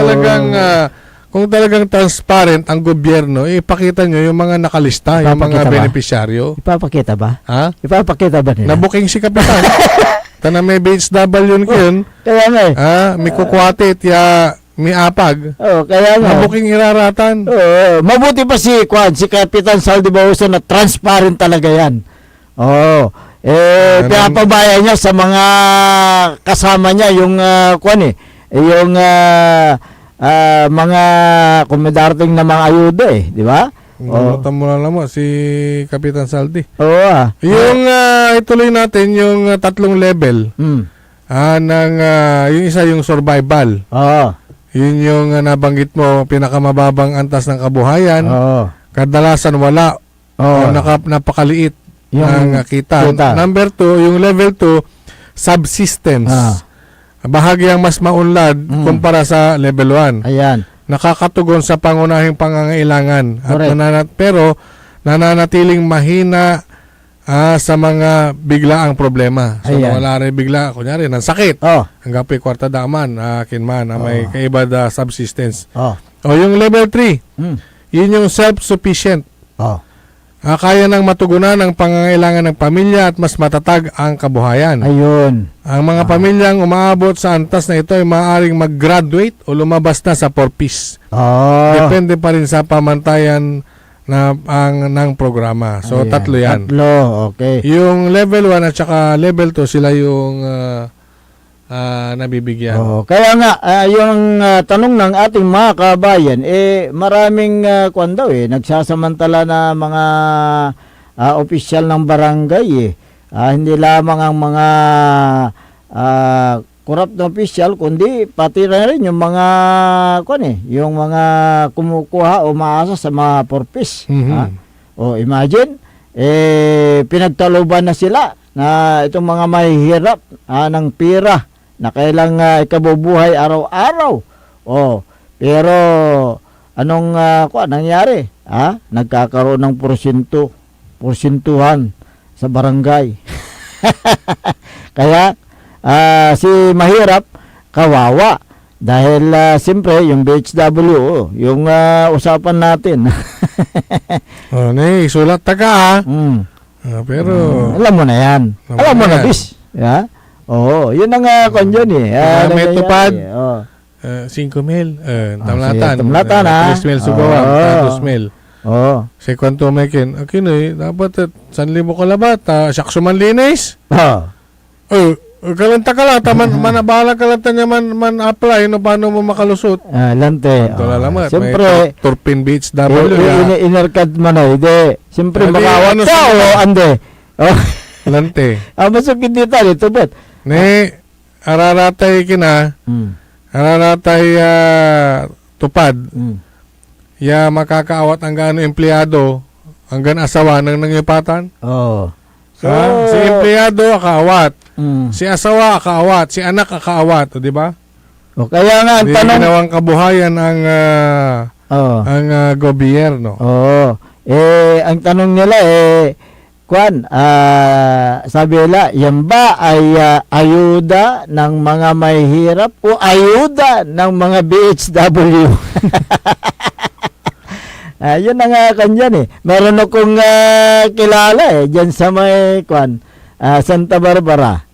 talagang transparent ang gobyerno, ipakita nyo yung mga nakalista, yung mga benepisyaryo. Ipapakita ba? Ha? Ipapakita ba nila? Nabuking si Kapitan. Tanang may BHW yun. Kaya nga may kukwate, may apag. Kaya nga. Nabuking iraratan. Mabuti pa si Kapitan Saldi Bauso na transparent talaga yan. Pinapabayan niya sa mga kasama niya yung yung mga kumidarating na mga ayuda di ba? Nalimutan mo na mo si Kapitan Saldi. Oo. Yung ituloy natin yung 3 level. Yung isa yung survival. Yun yung nabanggit mo, pinakamababang antas ng kabuhayan. Kadalasan wala. Napakaliit ng kita. Number 2, yung level 2, subsistence. Bahagyang mas maunlad kumpara sa level 1. Ayan. Nakakatugon sa pangunahing pangangailangan. Pero nananatiling mahina sa mga biglaang problema. So, wala rin bigla, kunyari, ng sakit. Hanggang po'y kwarta daman, kinman, may kaibada subsistence. Yung level 3, yun yung self-sufficient. Kaya nang matugunan ang pangangailangan ng pamilya at mas matatag ang kabuhayan. Ayun. Ang mga pamilyang umaabot sa antas na ito ay maaaring mag-graduate o lumabas na sa porpis. Depende pa rin sa pamantayan ng programa. So, 3 yan. 3, okay. Yung level 1 at saka level 2, sila yung nabibigyan. Kaya nga, yung tanong ng ating mga kabayan, maraming nagsasamantala na mga opisyal ng barangay. Hindi lamang ang mga corrupt na opisyal, kundi pati na rin yung mga yung mga kumukuha o maasa sa mga porpis. Imagine, pinagtaluban na sila na itong mga mahihirap ng pira na kailang ikabubuhay araw-araw. Pero anong nangyari? Nagkakaroon ng porsintuhan sa barangay. Kaya si mahirap kawawa dahil siyempre yung BHW yung usapan natin. Sulat taga pero alam mo na yan. Alam mo na bis. Yun ang konyon may tupad. 5,000. Tamlatan. 3,000 sugawan. 2,000. Si kwanto may dapat 1,000 kalabat. Sakso man linis. Kalanta ka lang. Manabahala kalanta niya man apply. Paano mo makalusot? Lante. Siyempre. Turpin Beach Inerkad man siyempre makawat ka ande. Lante. Masukit dito. Ito bet. Araratay araratay tupad. Makakaawat ang gaano empleyado hanggang asawa ng nangyipatan. Si empleyado akaawat. Si asawa akaawat. Si anak akaawat. Di ba? Kaya nga ang tanong. Ginawang kabuhayan ang gobyerno. Ang tanong nila sabi nila, yan ba ay ayuda ng mga mahihirap o ayuda ng mga BHW? Yun ang kanyan Meron akong kilala dyan sa may Santa Barbara.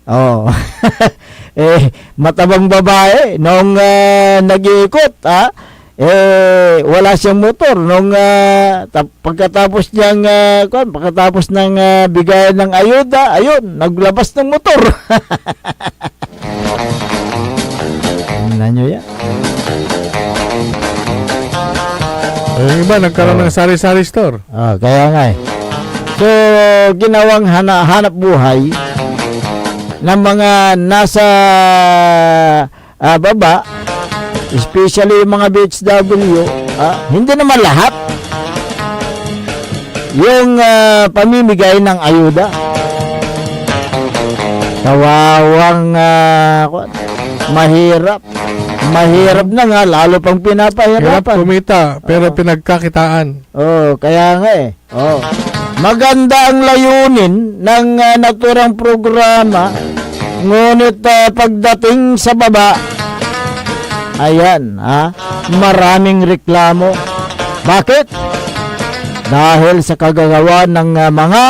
Matabang babae nung nag-iikot wala siyang motor nung pagkatapos niyang pagkatapos ng bigayan ng ayuda, ayun, naglabas ng motor. Ano yan? Yung iba nagkaroon ng sari-sari store. Kaya nga So, ginawang hanap buhay ng mga nasa baba, especially yung mga BHW, hindi naman lahat. Yung pamimigay ng ayuda. Kawawang mahirap, mahirap na nga, lalo pang Hirap pinapahirapan. kumita, pero pinagkakitaan. Oh, kaya nga eh. Oh. Maganda ang layunin ng naturang programa, ngunit pagdating sa baba, ayan, maraming reklamo. Bakit? Dahil sa kagagawa ng mga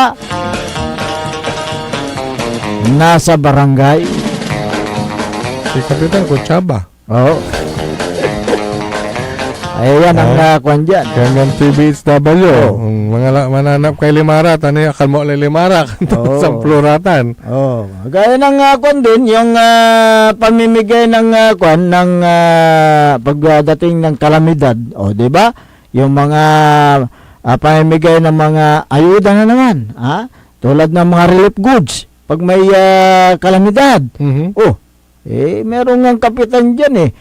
nasa barangay. Si Kapitan Kutsaba. Oo. Ayan ang kwan dyan. Hanggang TBHW. Mga mananap kay Limara, tani akal mo kay Limara sa pluratan. Oh, gaya ng kwan din yung pamimigay ng kwan ng pagdating ng kalamidad. O, di ba? Yung mga pamimigay ng mga ayuda na naman, tulad ng mga relief goods pag may kalamidad. Oh, merong ng kapitan diyan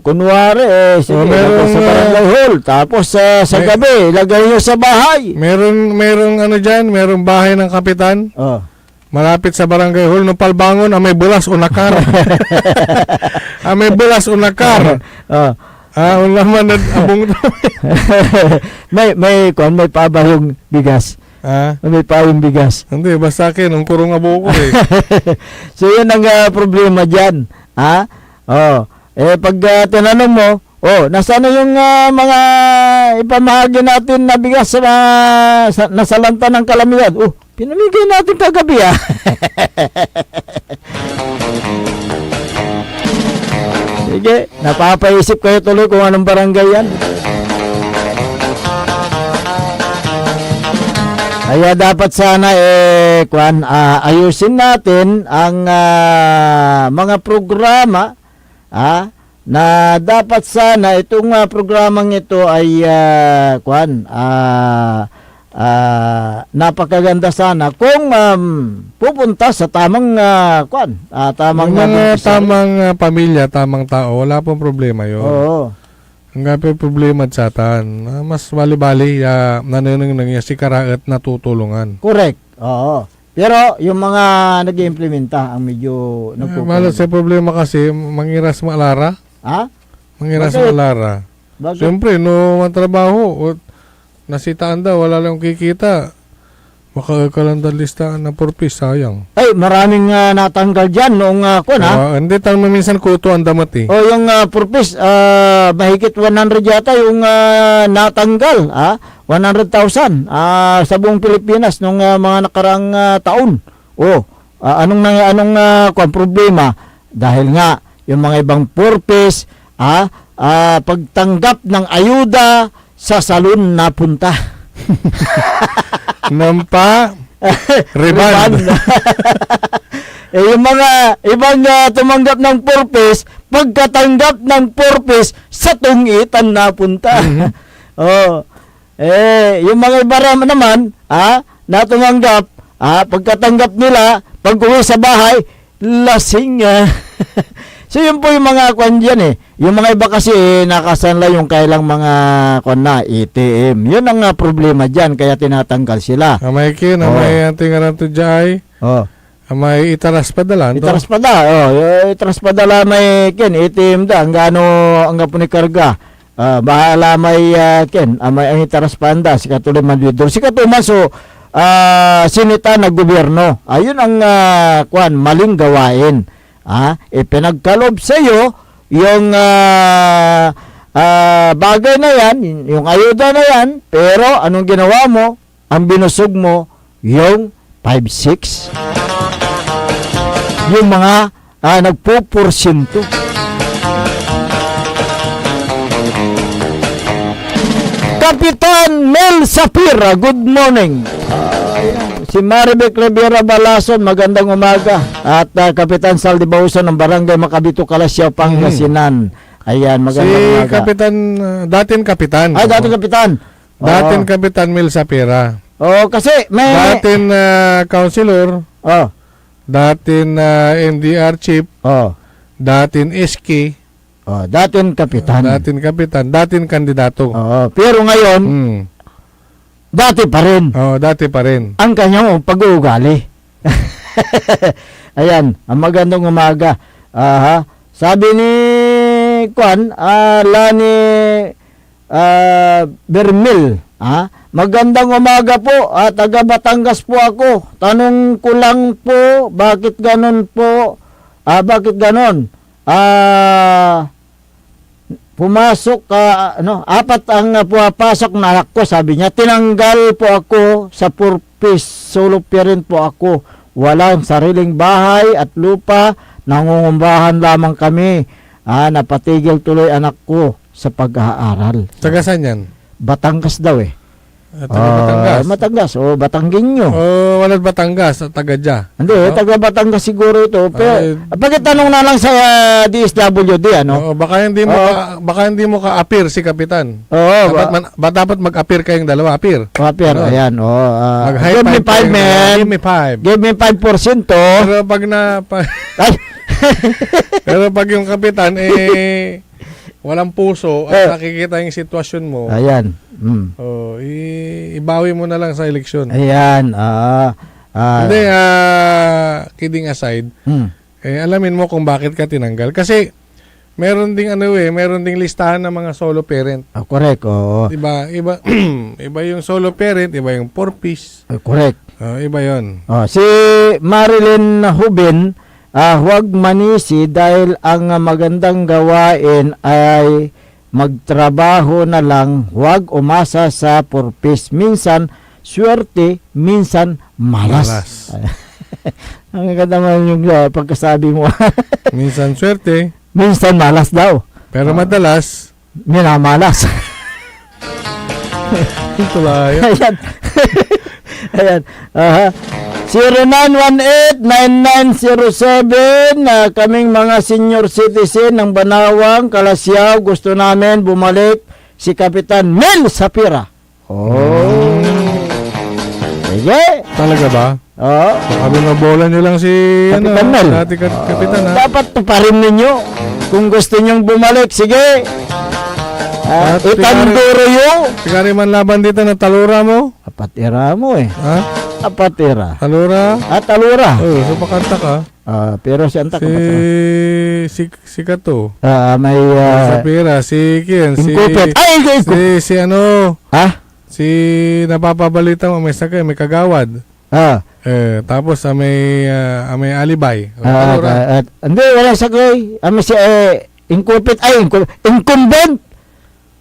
kunwari, sige, merong, sa barangay hall, tapos sa gabi, lagay nyo sa bahay. Merong ano dyan, merong bahay ng kapitan. Oh. Malapit sa barangay hall, nung palbangon, may bulas unakar. May bulas unakar. Ulaman na abong may pabahong bigas. May pabahong bigas. Hindi, basta akin, ang kurong abo ko eh. So, yun ang problema dyan. Pag tinanong mo, nasaan na yung mga ipamahagi natin na bigas sa nasalanta ng kalamidad? Pinamigay natin kagabi Sige, napapaisip kayo tuloy kung anong barangay yan. Kaya dapat sana ayusin natin ang mga programa na dapat sana itong programang ito ay napakaganda sana kung pupunta sa tamang tamang pamilya, tamang tao, wala pong problema yun. Oo. Ang gapi problema sa atan, mas bali-bali nanunong niya si Karaat natutulungan. Correct. Oo. Pero yung mga nag-iimplementa ang medyo Malo sa problema kasi mangiras maalara. Mangiras maalara. Siyempre, no matrabaho, nasitaan daw, wala lang kikita. Makakalandang listahan ng purpose, sayang. Ay, maraming natanggal dyan noong hindi tayo minsan kuto ang damat eh. Yung purpose, mahigit 100 yata yung natanggal. 100,000 sa buong Pilipinas nung mga nakaraang taon. Anong problema? Dahil nga, yung mga ibang purpose, pagtanggap ng ayuda sa salon napunta. Nampa Riban. Yung mga ibang tumanggap ng purpose, pagkatanggap ng purpose sa tungitan napunta. Yung mga iba naman, na tumanggap, pagkatanggap nila, pag-uwi sa bahay, lasing. So yun po yung mga kwan dyan Yung mga iba kasi nakasanla yung kailang mga kwan na ATM. Yun ang problema dyan, kaya tinatanggal sila. Amay kin, amay tingaran to jay. Amay itaras padala. Itaras padala. Itaras padala may kin, ATM da. Ang gano ang gapon ni karga. Bahala may kin, amay ang itaras panda. Si katuloy manwidor. Si katuloy so sinita na gobyerno. Ayun ang kwan, maling gawain. Pinagkalob sa iyo yung bagay na yan, yung ayuda na yan, pero anong ginawa mo? Ang binusog mo yung 5-6. Yung mga nagpo-porsyento. Kapitan Mel Sapira, good morning. Si Maribek Rivera Balason, magandang umaga. At Kapitan Saldi Bauson ng Barangay Makabito, Kalasyaw, Pangasinan. Ayan, magandang umaga. Si Kapitan, dating Kapitan. Dating Kapitan. Dating Kapitan Mel Sapira. Kasi may... Dating Councilor. Dating MDR Chief. Dating SK. Dating Kapitan. Dating Kapitan. Dating kandidato. Pero ngayon... Dati pa rin. Dati pa rin. Ang kanyang pag-uugali. Ayan, ang magandang umaga. Sabi ni Kwan, Lani Bermil. Magandang umaga po. Taga Batangas po ako. Tanong ko lang po, bakit ganon po? Bakit ganon? Pumasok, apat ang pumapasok na anak ko, sabi niya. Tinanggal po ako sa purpose. Solo parent po ako. Walang sariling bahay at lupa. Nangungumbahan lamang kami. Napatigil tuloy anak ko sa pag-aaral. Taga saan yan? Batangas daw eh. Taga Batangas. Batangas. Batangginyo. Walang Batangas, taga dya. Hindi, taga Batangas siguro ito. Pero, pagkitanong na lang sa DSWD, ano? Baka hindi mo ka-appear si Kapitan. Dapat mag-appear kayong dalawa, appear. Appear, ayan. Give me 5, man. Give me 5. Give me 5%. Pero pag pero pag yung Kapitan, walang puso at nakikita yung sitwasyon mo. Ayan. Ibawi mo na lang sa eleksyon. Ayan. Hindi, kidding aside, alamin mo kung bakit ka tinanggal. Kasi, meron ding listahan ng mga solo parent. Correct, oo. Iba yung solo parent, iba yung purpose. Correct. Iba yun. Si Marilyn Hubin, huwag manisi dahil ang magandang gawain ay magtrabaho na lang, huwag umasa sa purpose. Minsan, swerte, minsan, malas. Ang ganda man yung pagkasabi mo. Minsan swerte. Minsan malas daw. Pero madalas, minamalas. ito lang yun. Ayan. Ayan. 0918-9907 kaming mga senior citizen ng Banawang, Kalasyaw, gusto namin bumalik si Kapitan Mel Sapira. Sige. Talaga ba? Oo. Sabi na bola nyo lang si Kapitan Mel. Dati Kapitan ha. Dapat tuparin ninyo. Kung gusto nyong bumalik, sige. Itanduro yung sigari man laban dito na talura mo. apatira mo eh. Ha? Apatira. Talura? Talura. So pakanta ka. Pero si Anta Si Kato. may Sapira, si Kian, Inkupit. si ano? Si napapabalita mo may sakay, may kagawad. Tapos may alibay. Hindi, wala sakay. May si Inkupit. Incumbent.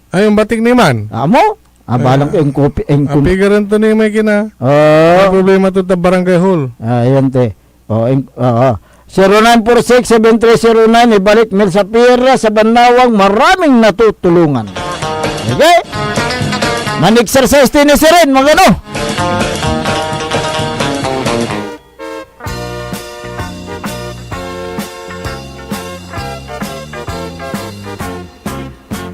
Ay, yung batik ni Man. Amo? Balang ko Inkupit. Pigaran to ni may kina. May problema to ta barangay hall. Ayan te. 0946-7309 ibalik Mel Sapira sa Banawang, maraming natutulungan. Okay? Man-exercise din si rin, magano?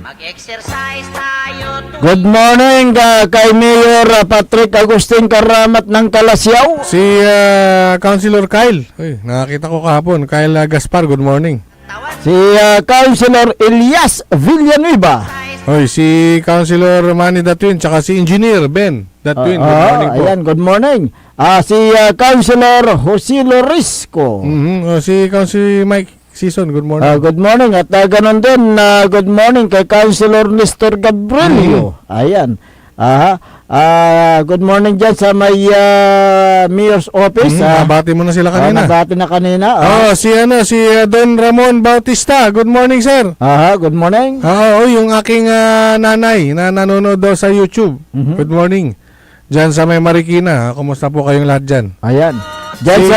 Mag-exercise tayo. Good morning kay Mayor Patrick Agustin Karamat ng Kalasyaw. Si Councilor Kyle. Uy, nakakita ko kahapon. Kyle Gaspar, good morning. Si Councilor Elias Villanueva. Hoy, si Councilor Manny Datwin, tsaka si Engineer Ben Datwin, good morning po. Ayan, good morning. Si Councilor Jose Lorisco. Si Councilor Mike Season, good morning. Good morning. At ganun din, good morning kay Councilor Nestor Gabrielio. Ayan. Good morning dyan sa may Mayor's Office. Nabati mo na sila kanina. Nabati na kanina. Si Don Ramon Bautista. Good morning, sir. Good morning. Yung aking nanay na nanonood daw sa YouTube. Good morning. Dyan sa may Marikina. Kumusta po kayong lahat dyan? Ayan. Dyan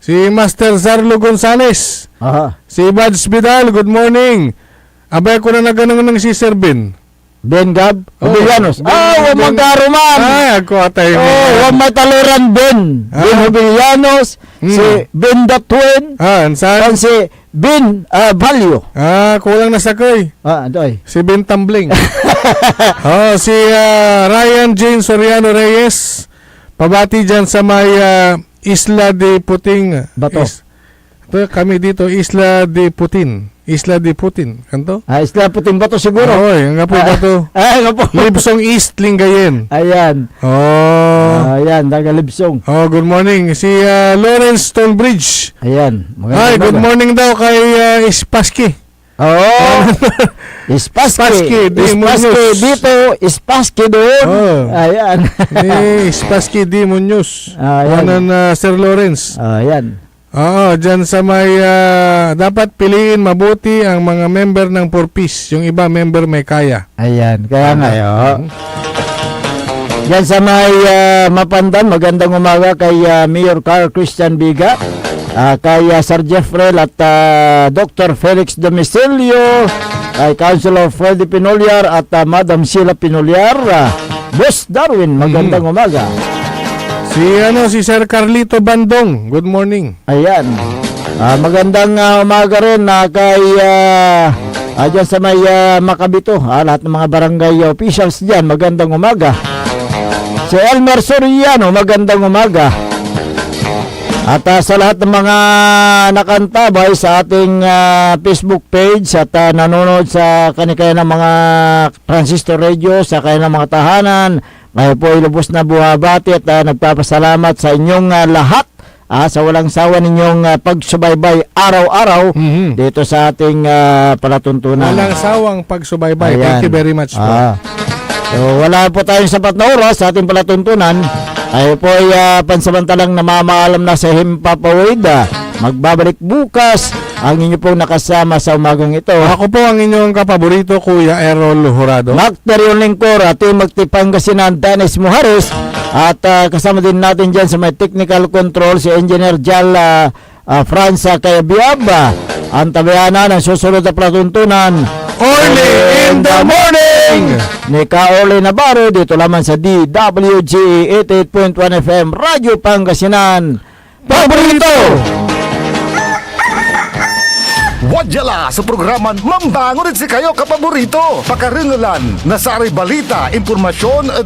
si Master Zarlo Gonzales. Si Bads Vidal, good morning. Abay ko na naganang ng si Sir Ben. Ben Gab? Hubillanos. Huwag magkaruman. Ako atay. Huwag mataluran Ben. Ben Hubillanos. Si Ben Datwin. Saan? Si Ben Valio. Kulang na sakoy. Doy. Si Ben Tumbling. Si Ryan Jane Soriano Reyes. Pabati dyan sa may Isla de Puting. Bato. Kami dito, Isla de Putin. Isla de Putin. Kanto? Isla Putin Bato siguro. Nga po Bato. Nga po. Libsong East, Lingayen. Ayan. Ayan, daga Libsong. Good morning. Si Lawrence Stonebridge. Ayan. Good morning daw kay Ispaski. Oh. Ispaski Demonius. dito, Ispaski doon. Oh. Ayan. Ni Spassky Demonius. Ayan. Sir Lawrence. Ayan. Oo, dyan sa may dapat piliin mabuti ang mga member ng Purpose. Yung iba member may kaya. Ayan, kaya nga Yan sa may Mapandan, magandang umaga kay Mayor Carl Christian Biga, kay Sir Jeffrey at Dr. Felix Domicilio, kay Councilor Freddy Pinolyar at Madam Sheila Pinolyar. Boss Darwin, magandang umaga. Si Sir Carlito Bandong, good morning. Ayan. Magandang umaga rin kay dyan sa may Makabito, lahat ng mga barangay officials dyan, magandang umaga. Si Elmer Soriano, magandang umaga. At sa lahat ng mga nakantabay sa ating Facebook page at nanonood sa kanikaya ng mga transistor radio, sa kaya ng mga tahanan, kayo po ay lubos na buhabati at nagpapasalamat sa inyong lahat sa walang sawa ninyong pagsubaybay araw-araw dito sa ating palatuntunan. Walang sawang pagsubaybay. Ayan. Thank you very much po. So, wala po tayong sapat na oras sa ating palatuntunan. Ay po ay pansamantalang namamaalam na sa Himpapawid. Magbabalik bukas ang inyo pong nakasama sa umagang ito. Ako po ang inyong kapaborito, Kuya Errol Jurado. Macterion Lingkor, Team Magtipangasinan, Dennis Muhares. At kasama din natin dyan sa may technical control si Engineer Jal Franza Kayabiaba. Ang tabayana ng susunod na palatuntunan, Early in the morning! ni Kaole Navarro dito lamang sa DWG 88.1 FM Radyo Pangasinan. Paborito! Wadyala sa programan Mambangon si kayo kapaborito. Pakaringalan, nasari balita, impormasyon